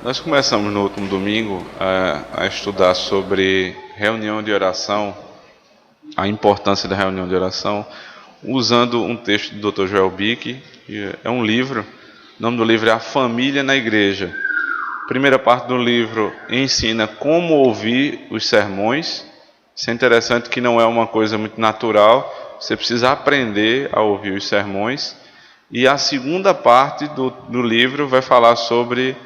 Nós começamos no último domingo a estudar sobre reunião de oração, a importância da reunião de oração, usando um texto do Dr. Joel Bick, que é um livro. O nome do livro é A Família na Igreja. A primeira parte do livro ensina como ouvir os sermões. Isso é interessante, que não é uma coisa muito natural, você precisa aprender a ouvir os sermões. E a segunda parte do livro vai falar sobre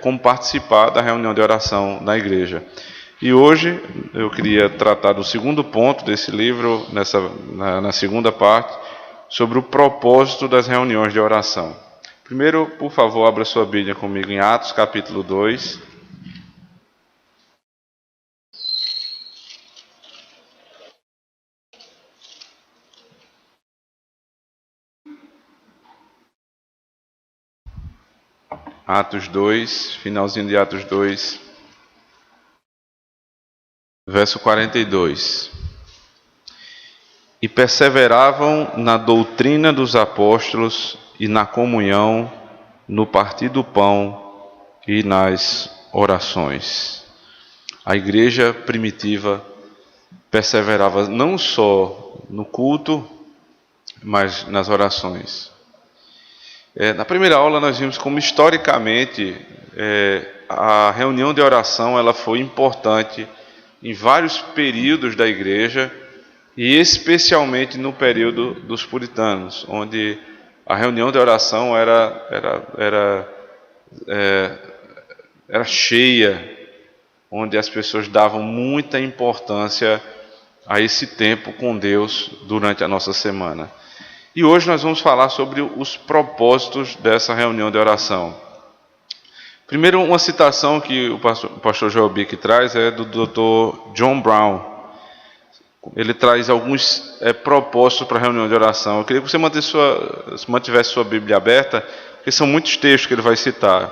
como participar da reunião de oração na igreja. E hoje eu queria tratar do segundo ponto desse livro, na segunda parte, sobre o propósito das reuniões de oração. Primeiro, por favor, abra sua Bíblia comigo em Atos capítulo 2. Atos 2, finalzinho de Atos 2, verso 42. E perseveravam na doutrina dos apóstolos e na comunhão, no partir do pão e nas orações. A igreja primitiva perseverava não só no culto, mas nas orações. Na primeira aula nós vimos como historicamente a reunião de oração ela foi importante em vários períodos da igreja, e especialmente no período dos puritanos, onde a reunião de oração era cheia, onde as pessoas davam muita importância a esse tempo com Deus durante a nossa semana. E hoje nós vamos falar sobre os propósitos dessa reunião de oração. Primeiro, uma citação que o pastor Joel Bick traz é do Dr. John Brown. Ele traz alguns propósitos para a reunião de oração. Eu queria que você mantivesse sua Bíblia aberta, porque são muitos textos que ele vai citar.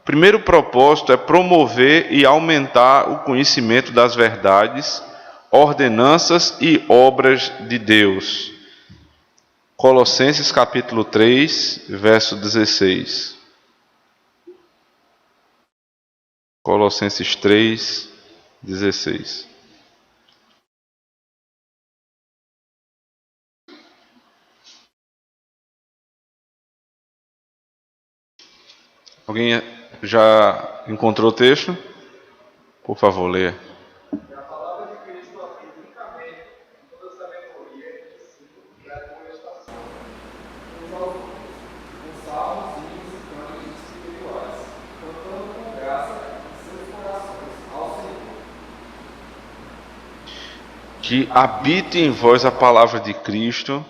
O primeiro propósito é promover e aumentar o conhecimento das verdades, ordenanças e obras de Deus. Colossenses capítulo 3, verso 16. Colossenses 3, 16. Alguém já encontrou o texto? Por favor, leia. A palavra de Cristo aprende ricamente, com toda sabedoria, ensino e admoestação, uns aos outros, com salmos, hinos e cânticos espirituais, cantando com graça em seus corações ao Senhor. Que habite em vós a palavra de Cristo,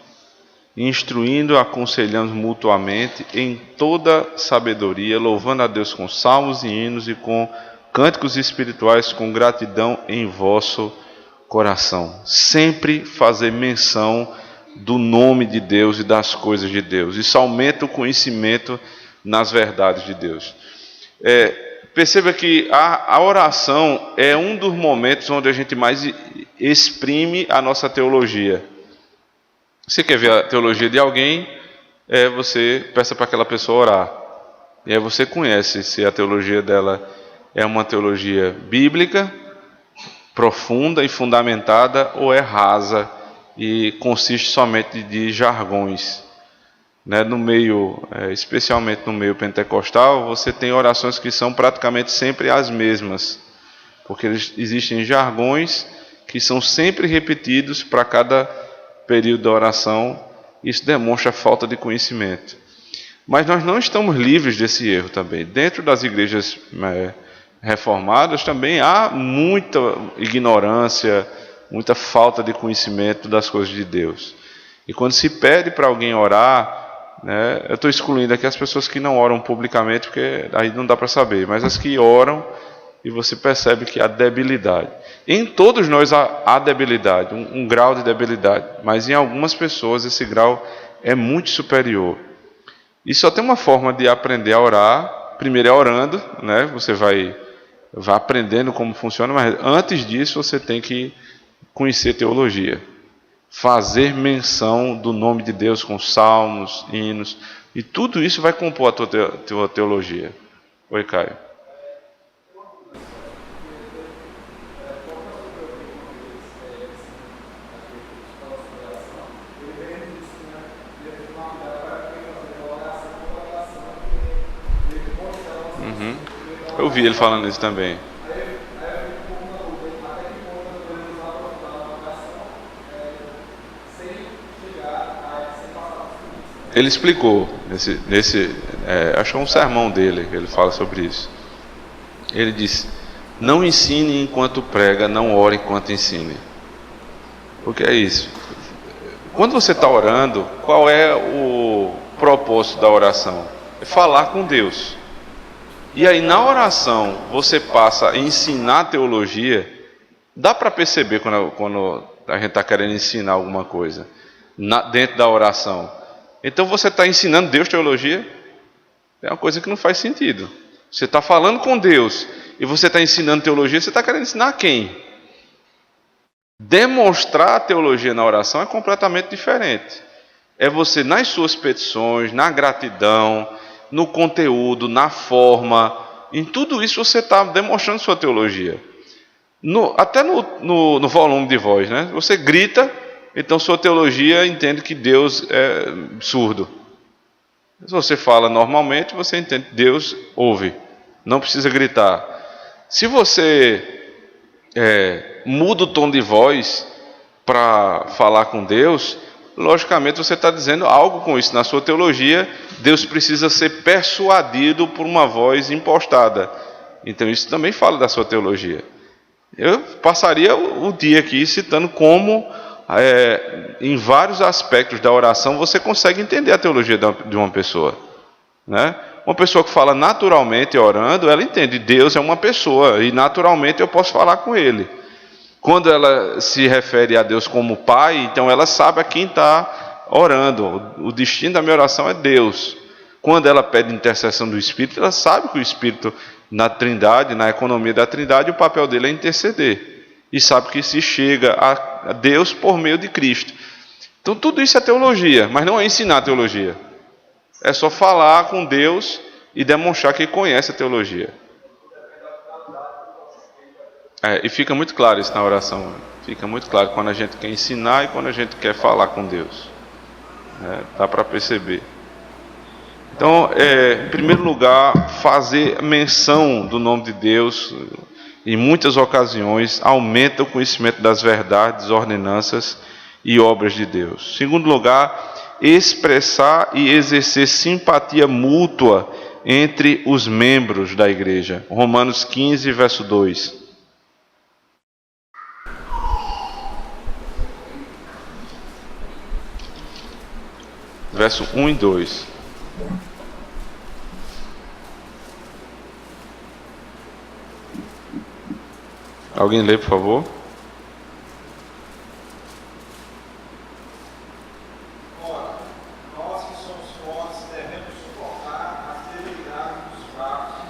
instruindo, aconselhando mutuamente em toda sabedoria, louvando a Deus com salmos e hinos e com cânticos espirituais, com gratidão em vosso coração. Sempre fazer menção do nome de Deus e das coisas de Deus. Isso aumenta o conhecimento nas verdades de Deus. Perceba que a oração é um dos momentos onde a gente mais exprime a nossa teologia. Você quer ver a teologia de alguém, você peça para aquela pessoa orar. E aí você conhece se a teologia dela é uma teologia bíblica, profunda e fundamentada, ou é rasa e consiste somente de jargões. No meio, especialmente no meio pentecostal, você tem orações que são praticamente sempre as mesmas, porque existem jargões que são sempre repetidos para cada período da oração. Isso demonstra falta de conhecimento. Mas nós não estamos livres desse erro também. Dentro das igrejas reformadas também há muita ignorância, muita falta de conhecimento das coisas de Deus. E quando se pede para alguém orar, eu estou excluindo aqui as pessoas que não oram publicamente, porque aí não dá para saber, mas as que oram, e você percebe que há debilidade. Em todos nós há debilidade, um grau de debilidade, mas em algumas pessoas esse grau é muito superior. E só tem uma forma de aprender a orar. Primeiro é orando, você vai aprendendo como funciona, mas antes disso você tem que conhecer teologia. Fazer menção do nome de Deus com salmos, hinos, e tudo isso vai compor a tua teologia. Oi, Caio. Eu vi ele falando isso também. Ele explicou, acho que é um sermão dele, ele fala sobre isso. Ele disse: não ensine enquanto prega, não ore enquanto ensine. O que é isso? Quando você está orando, qual é o propósito da oração? É falar com Deus. E aí na oração você passa a ensinar teologia. Dá para perceber quando a gente está querendo ensinar alguma coisa dentro da oração. Então você está ensinando Deus teologia? É uma coisa que não faz sentido. Você está falando com Deus e você está ensinando teologia, você está querendo ensinar a quem? Demonstrar a teologia na oração é completamente diferente. É você, nas suas petições, na gratidão, no conteúdo, na forma, em tudo isso você está demonstrando sua teologia. Até no volume de voz, né? Você grita, então sua teologia entende que Deus é surdo. Se você fala normalmente, você entende que Deus ouve. Não precisa gritar. Se você muda o tom de voz para falar com Deus, logicamente você está dizendo algo com isso. Na sua teologia, Deus precisa ser persuadido por uma voz impostada. Então isso também fala da sua teologia. Eu passaria o dia aqui citando como, em vários aspectos da oração, você consegue entender a teologia de uma pessoa, né? Uma pessoa que fala naturalmente orando, ela entende, Deus é uma pessoa e naturalmente eu posso falar com Ele. Quando ela se refere a Deus como Pai, então ela sabe a quem está orando. O destino da minha oração é Deus. Quando ela pede intercessão do Espírito, ela sabe que o Espírito, na Trindade, na economia da Trindade, o papel dele é interceder. E sabe que se chega a Deus por meio de Cristo. Então tudo isso é teologia, mas não é ensinar teologia. É só falar com Deus e demonstrar que conhece a teologia. E fica muito claro isso na oração. Fica muito claro quando a gente quer ensinar e quando a gente quer falar com Deus. Dá para perceber. Então, em primeiro lugar, fazer menção do nome de Deus, em muitas ocasiões, aumenta o conhecimento das verdades, ordenanças e obras de Deus. Em segundo lugar, expressar e exercer simpatia mútua entre os membros da igreja. Romanos 15, verso 2. Verso 1 e 2. Alguém lê, por favor? Ora, nós que somos fortes devemos suportar as debilidades dos fracos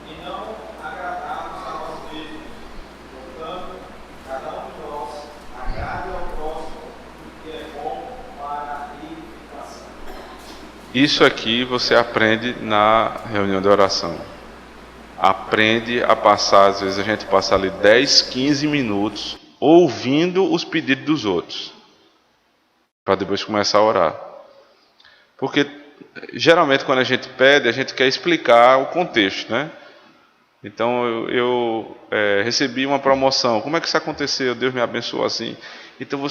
e não agradarmos a nós mesmos. Portanto, cada um de nós agrade ao próximo o que é bom para a edificação. Isso aqui você aprende na reunião de oração. Aprende a passar, às vezes a gente passa ali 10, 15 minutos ouvindo os pedidos dos outros, para depois começar a orar. Porque geralmente quando a gente pede, a gente quer explicar o contexto, né? Então eu recebi uma promoção, como é que isso aconteceu? Deus me abençoou assim. Então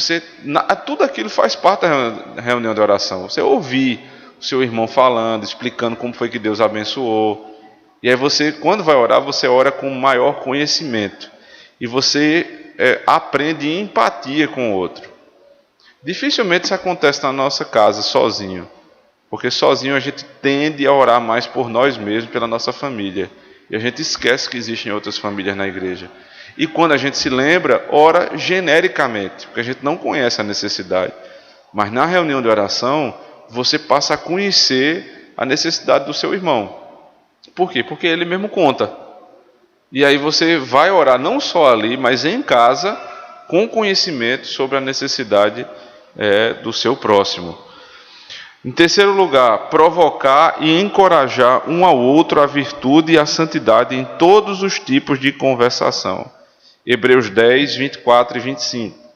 tudo aquilo faz parte da reunião de oração. Você ouvir o seu irmão falando, explicando como foi que Deus abençoou. E aí você, quando vai orar, você ora com maior conhecimento. E você aprende empatia com o outro. Dificilmente isso acontece na nossa casa, sozinho. Porque sozinho a gente tende a orar mais por nós mesmos, pela nossa família. E a gente esquece que existem outras famílias na igreja. E quando a gente se lembra, ora genericamente, porque a gente não conhece a necessidade. Mas na reunião de oração, você passa a conhecer a necessidade do seu irmão. Por quê? Porque ele mesmo conta. E aí você vai orar não só ali, mas em casa, com conhecimento sobre a necessidade do seu próximo. Em terceiro lugar, provocar e encorajar um ao outro a virtude e a santidade em todos os tipos de conversação. Hebreus 10, 24 e 25.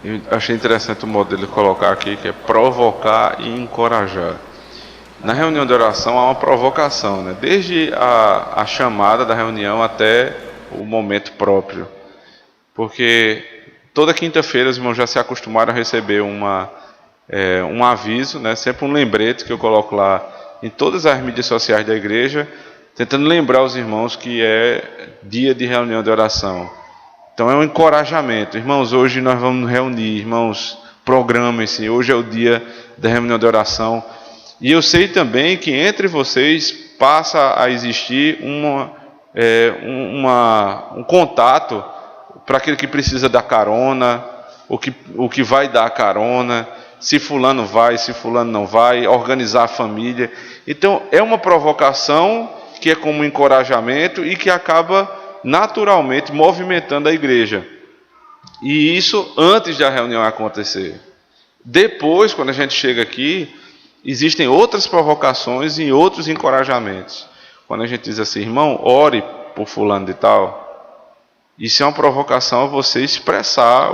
Eu achei interessante o modo dele colocar aqui, que é provocar e encorajar. Na reunião de oração há uma provocação, né? Desde a chamada da reunião até o momento próprio. Porque toda quinta-feira os irmãos já se acostumaram a receber um aviso, né? Sempre um lembrete que eu coloco lá em todas as mídias sociais da igreja, tentando lembrar os irmãos que é dia de reunião de oração. Então é um encorajamento. Irmãos, hoje nós vamos nos reunir. Irmãos, programem-se. Hoje é o dia da reunião de oração. E eu sei também que entre vocês passa a existir um contato para aquele que precisa dar carona, o que vai dar carona, se fulano vai, se fulano não vai, organizar a família. Então é uma provocação que é como um encorajamento e que acaba naturalmente movimentando a igreja. E isso antes da reunião acontecer. Depois, quando a gente chega aqui, existem outras provocações e outros encorajamentos. Quando a gente diz assim, irmão, ore por fulano de tal, isso é uma provocação a você expressar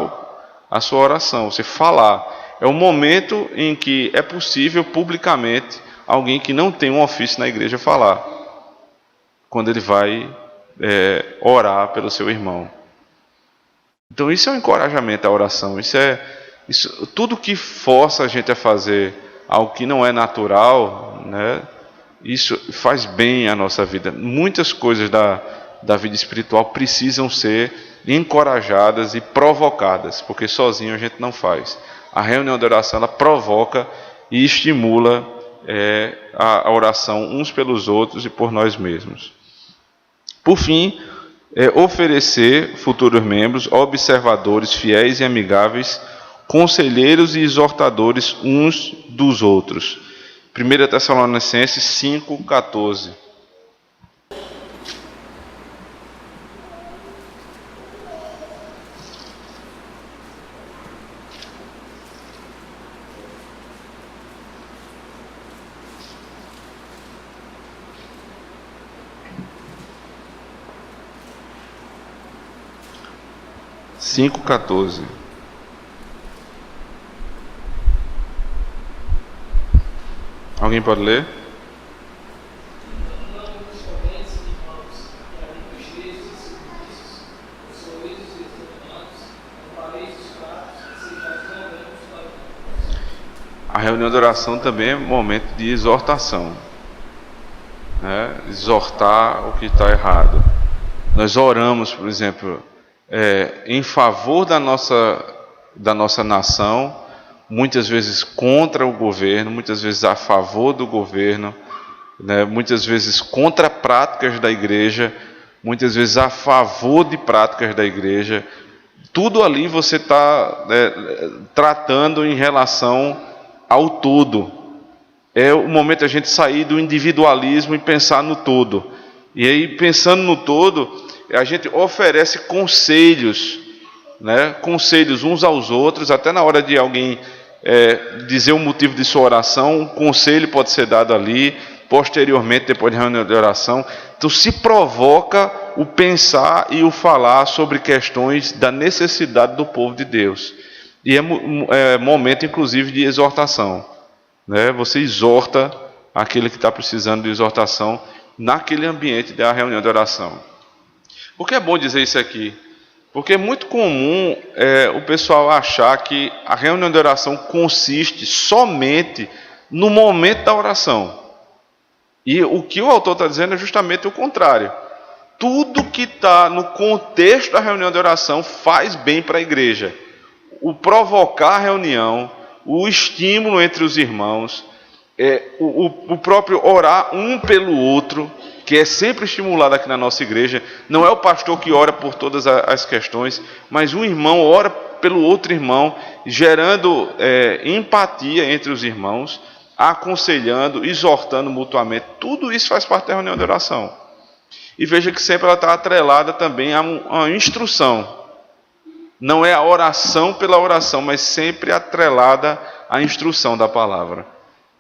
a sua oração, você falar. É o momento em que é possível publicamente alguém que não tem um ofício na igreja falar, quando ele vai orar pelo seu irmão. Então isso é um encorajamento à oração. Tudo que força a gente a fazer algo que não é natural, né? Isso faz bem à nossa vida. Muitas coisas da vida espiritual precisam ser encorajadas e provocadas, porque sozinho a gente não faz. A reunião de oração ela provoca e estimula a oração uns pelos outros e por nós mesmos. Por fim, oferecer futuros membros, observadores fiéis e amigáveis, conselheiros e exortadores uns dos outros. 1 Tessalonicenses 5,14. Alguém pode ler? A reunião de oração também é um momento de exortação, né? Exortar o que está errado. Nós oramos, por exemplo, em favor da nossa nação, muitas vezes contra o governo, muitas vezes a favor do governo, né? Muitas vezes contra práticas da igreja, muitas vezes a favor de práticas da igreja. Tudo ali você está tratando em relação ao todo. É o momento de a gente sair do individualismo e pensar no todo. E aí, pensando no todo, a gente oferece conselhos, né? Conselhos uns aos outros, até na hora de alguém dizer o motivo de sua oração, um conselho pode ser dado ali, posteriormente, depois de reunião de oração. Então se provoca o pensar e o falar sobre questões da necessidade do povo de Deus. E é momento, inclusive, de exortação, né? Você exorta aquele que está precisando de exortação naquele ambiente da reunião de oração. Por que é bom dizer isso aqui? Porque é muito comum o pessoal achar que a reunião de oração consiste somente no momento da oração. E o que o autor está dizendo é justamente o contrário. Tudo que está no contexto da reunião de oração faz bem para a igreja. O provocar a reunião, o estímulo entre os irmãos, o próprio orar um pelo outro, que é sempre estimulado aqui na nossa igreja. Não é o pastor que ora por todas as questões, mas um irmão ora pelo outro irmão, gerando empatia entre os irmãos, aconselhando, exortando mutuamente. Tudo isso faz parte da reunião de oração. E veja que sempre ela está atrelada também a uma instrução. Não é a oração pela oração, mas sempre atrelada à instrução da palavra.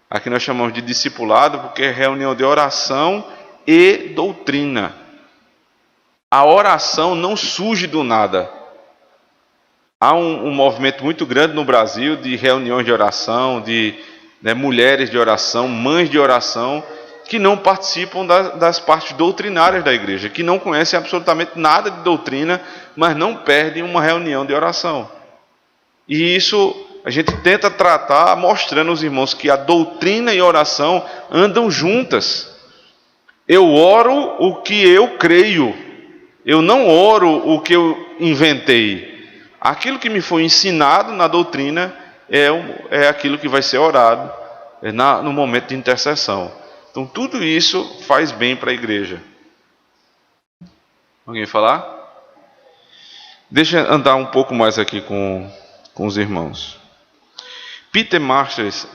Aqui nós chamamos de discipulado, porque é reunião de oração e doutrina. A oração não surge do nada. Há um movimento muito grande no Brasil de reuniões de oração, de mulheres de oração, mães de oração, que não participam das partes doutrinárias da igreja, que não conhecem absolutamente nada de doutrina, mas não perdem uma reunião de oração. E isso a gente tenta tratar mostrando aos irmãos que a doutrina e a oração andam juntas. Eu oro o que eu creio, eu não oro o que eu inventei. Aquilo que me foi ensinado na doutrina é aquilo que vai ser orado no momento de intercessão. Então tudo isso faz bem para a igreja. Alguém falar? Deixa eu andar um pouco mais aqui com os irmãos. Peter Masters,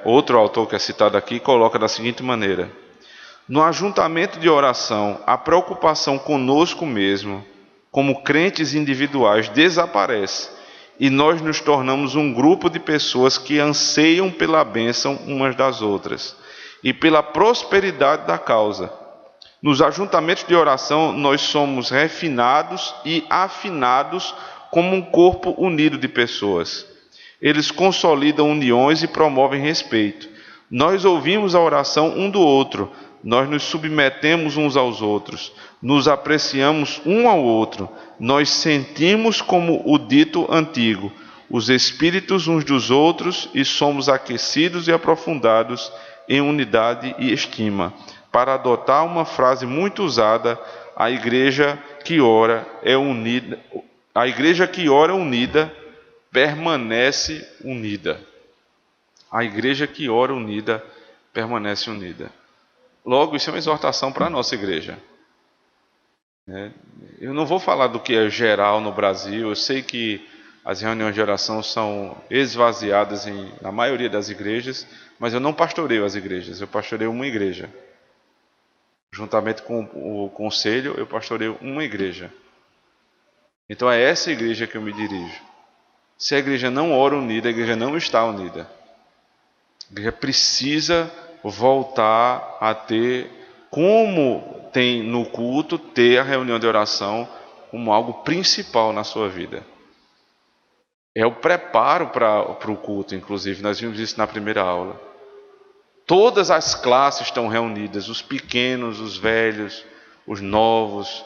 outro autor que é citado aqui, coloca da seguinte maneira: no ajuntamento de oração, a preocupação conosco mesmo, como crentes individuais, desaparece e nós nos tornamos um grupo de pessoas que anseiam pela bênção umas das outras e pela prosperidade da causa. Nos ajuntamentos de oração, nós somos refinados e afinados como um corpo unido de pessoas. Eles consolidam uniões e promovem respeito. Nós ouvimos a oração um do outro, nós nos submetemos uns aos outros, nos apreciamos um ao outro, nós sentimos como o dito antigo, os espíritos uns dos outros e somos aquecidos e aprofundados em unidade e estima. Para adotar uma frase muito usada, a igreja que ora é unida, permanece unida. A igreja que ora unida permanece unida. Logo, isso é uma exortação para a nossa igreja. Eu não vou falar do que é geral no Brasil. Eu sei que as reuniões de oração são esvaziadas na maioria das igrejas, mas eu não pastoreio as igrejas, eu pastoreio uma igreja. Juntamente com o conselho, eu pastoreio uma igreja. Então é essa igreja que eu me dirijo. Se a igreja não ora unida, a igreja não está unida. A igreja precisa voltar a ter, como tem no culto, ter a reunião de oração como algo principal na sua vida. É o preparo para o culto, inclusive, nós vimos isso na primeira aula. Todas as classes estão reunidas, os pequenos, os velhos, os novos,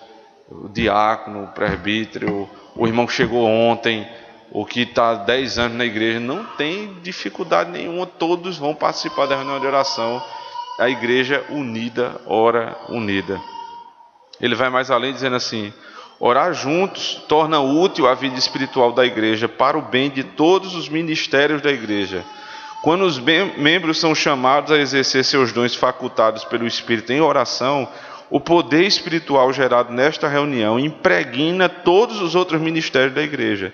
o diácono, o presbítero, o irmão que chegou ontem, o que está há 10 anos na igreja, não tem dificuldade nenhuma, todos vão participar da reunião de oração. A igreja unida, ora unida. Ele vai mais além dizendo assim: orar juntos torna útil a vida espiritual da igreja para o bem de todos os ministérios da igreja. Quando os membros são chamados a exercer seus dons facultados pelo Espírito em oração, o poder espiritual gerado nesta reunião impregna todos os outros ministérios da igreja.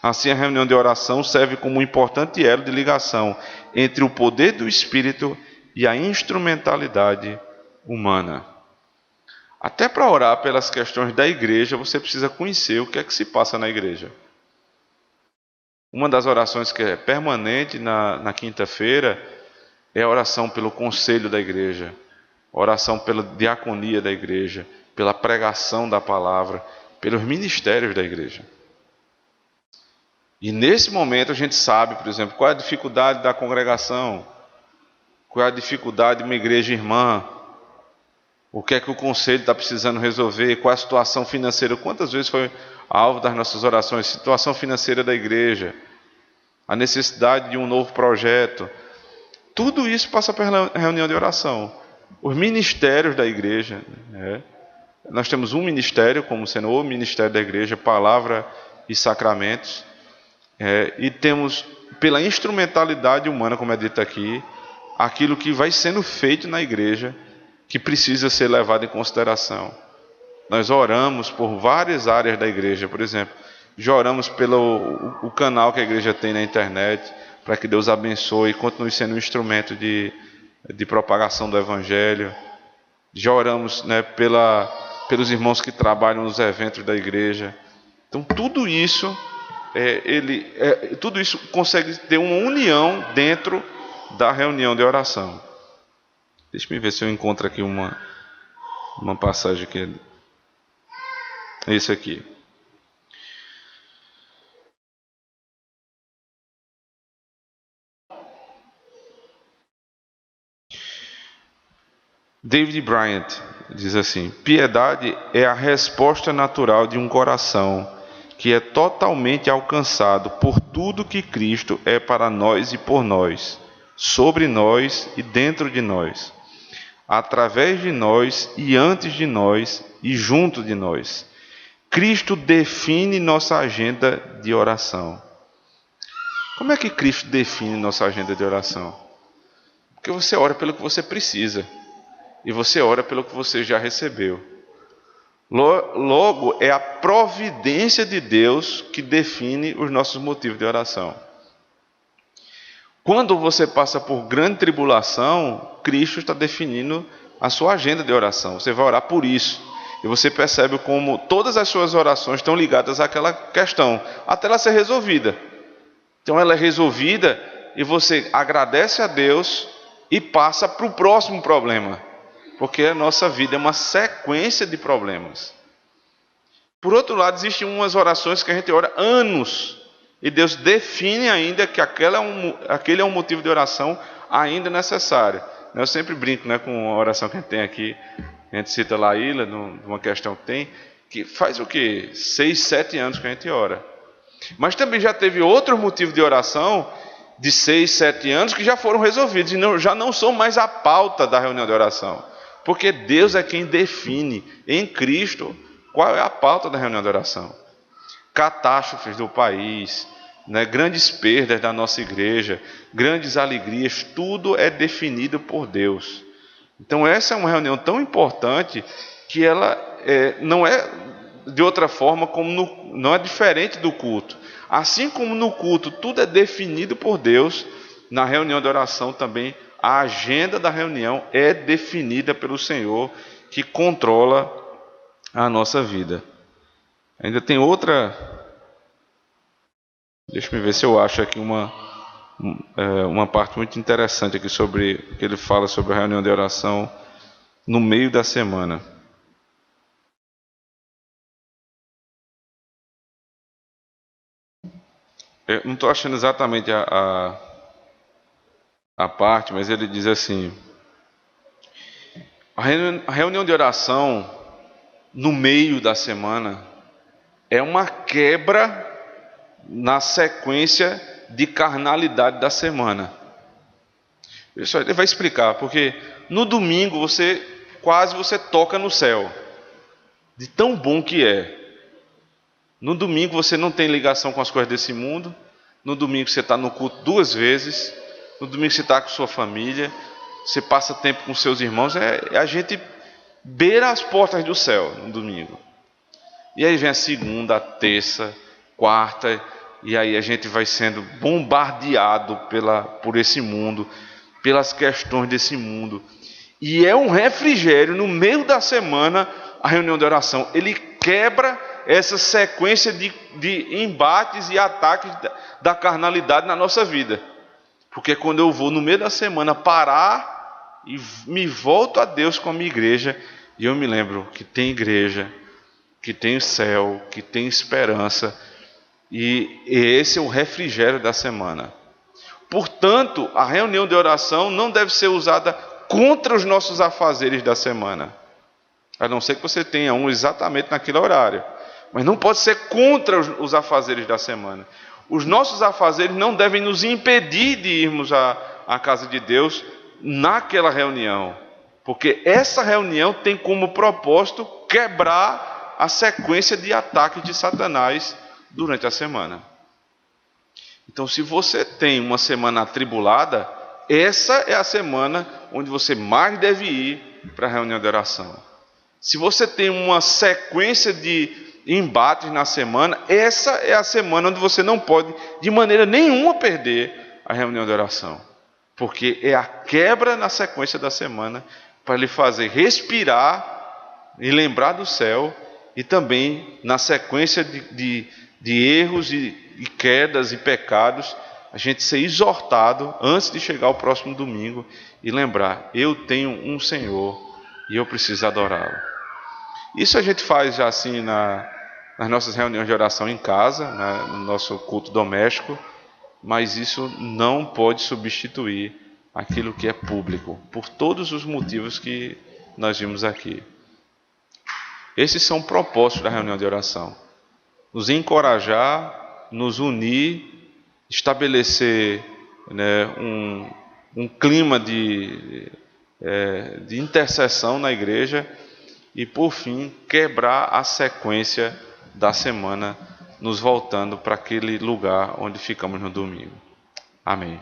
Assim, a reunião de oração serve como um importante elo de ligação entre o poder do Espírito e a instrumentalidade humana. Até para orar pelas questões da igreja, você precisa conhecer o que é que se passa na igreja. Uma das orações que é permanente na quinta-feira é a oração pelo conselho da igreja, oração pela diaconia da igreja, pela pregação da palavra, pelos ministérios da igreja. E nesse momento a gente sabe, por exemplo, qual é a dificuldade da congregação, qual é a dificuldade de uma igreja irmã, o que é que o conselho está precisando resolver, qual é a situação financeira, quantas vezes foi alvo das nossas orações, situação financeira da igreja, a necessidade de um novo projeto. Tudo isso passa pela reunião de oração. Os ministérios da igreja, nós temos um ministério como sendo o ministério da igreja, palavra e sacramentos, e temos pela instrumentalidade humana, como é dito aqui, aquilo que vai sendo feito na igreja, que precisa ser levado em consideração. Nós oramos por várias áreas da igreja, por exemplo, já oramos pelo canal que a igreja tem na internet, para que Deus abençoe e continue sendo um instrumento de propagação do Evangelho. Já oramos pelos irmãos que trabalham nos eventos da igreja. Então tudo isso, tudo isso consegue ter uma união dentro da reunião de oração. Deixa eu ver se eu encontro aqui uma passagem que é esse aqui. David Bryant diz assim: piedade é a resposta natural de um coração que é totalmente alcançado por tudo que Cristo é para nós e por nós, sobre nós e dentro de nós, através de nós e antes de nós e junto de nós. Cristo define nossa agenda de oração. Como é que Cristo define nossa agenda de oração? Porque você ora pelo que você precisa e você ora pelo que você já recebeu. Logo, é a providência de Deus que define os nossos motivos de oração. Quando você passa por grande tribulação, Cristo está definindo a sua agenda de oração. Você vai orar por isso. E você percebe como todas as suas orações estão ligadas àquela questão, até ela ser resolvida. Então ela é resolvida e você agradece a Deus e passa para o próximo problema. Porque a nossa vida é uma sequência de problemas. Por outro lado, existem umas orações que a gente ora anos. E Deus define ainda que aquele é um motivo de oração ainda necessário. Eu sempre brinco, com a oração que a gente tem aqui. A gente cita lá a Ilha, numa questão que tem, que faz o quê? 6, 7 anos que a gente ora. Mas também já teve outro motivo de oração de 6, 7 anos que já foram resolvidos e já não são mais a pauta da reunião de oração. Porque Deus é quem define em Cristo qual é a pauta da reunião de oração. Catástrofes do país, grandes perdas da nossa igreja, grandes alegrias, tudo é definido por Deus. Então essa é uma reunião tão importante que ela não é de outra forma, não é diferente do culto. Assim como no culto tudo é definido por Deus, na reunião de oração também a agenda da reunião é definida pelo Senhor, que controla a nossa vida. Ainda tem outra. Deixa eu ver se eu acho aqui uma parte muito interessante aqui sobre que ele fala sobre a reunião de oração no meio da semana. Eu não estou achando exatamente a parte, mas ele diz assim: a reunião de oração no meio da semana é uma quebra na sequência de carnalidade da semana. Pessoal, ele vai explicar, porque no domingo você toca no céu, de tão bom que é. No domingo você não tem ligação com as coisas desse mundo. No domingo você está no culto 2 vezes. No domingo você está com sua família. Você passa tempo com seus irmãos. A gente beira as portas do céu no domingo. E aí vem a segunda, a terça, quarta, e aí a gente vai sendo bombardeado por esse mundo, pelas questões desse mundo. E é um refrigério no meio da semana, a reunião de oração. Ele quebra essa sequência de embates e ataques da carnalidade na nossa vida. Porque quando eu vou no meio da semana parar e me volto a Deus com a minha igreja, e eu me lembro que tem igreja, que tem céu, que tem esperança, e esse é o refrigério da semana. Portanto, a reunião de oração não deve ser usada contra os nossos afazeres da semana, a não ser que você tenha um exatamente naquele horário, mas não pode ser contra os afazeres da semana. Os nossos afazeres não devem nos impedir de irmos à casa de Deus naquela reunião, porque essa reunião tem como propósito quebrar a sequência de ataques de Satanás durante a semana. Então, se você tem uma semana atribulada, essa é a semana onde você mais deve ir para a reunião de oração. Se você tem uma sequência de embates na semana, essa é a semana onde você não pode de maneira nenhuma perder a reunião de oração, porque é a quebra na sequência da semana para lhe fazer respirar e lembrar do céu, e também na sequência de erros e quedas e pecados, a gente ser exortado antes de chegar ao próximo domingo e lembrar: eu tenho um Senhor e eu preciso adorá-lo. Isso a gente faz já assim nas nossas reuniões de oração em casa, no nosso culto doméstico, mas isso não pode substituir aquilo que é público, por todos os motivos que nós vimos aqui. Esses são propósitos da reunião de oração. Nos encorajar, nos unir, estabelecer, né, um clima de intercessão na igreja e, por fim, quebrar a sequência da semana, nos voltando para aquele lugar onde ficamos no domingo. Amém.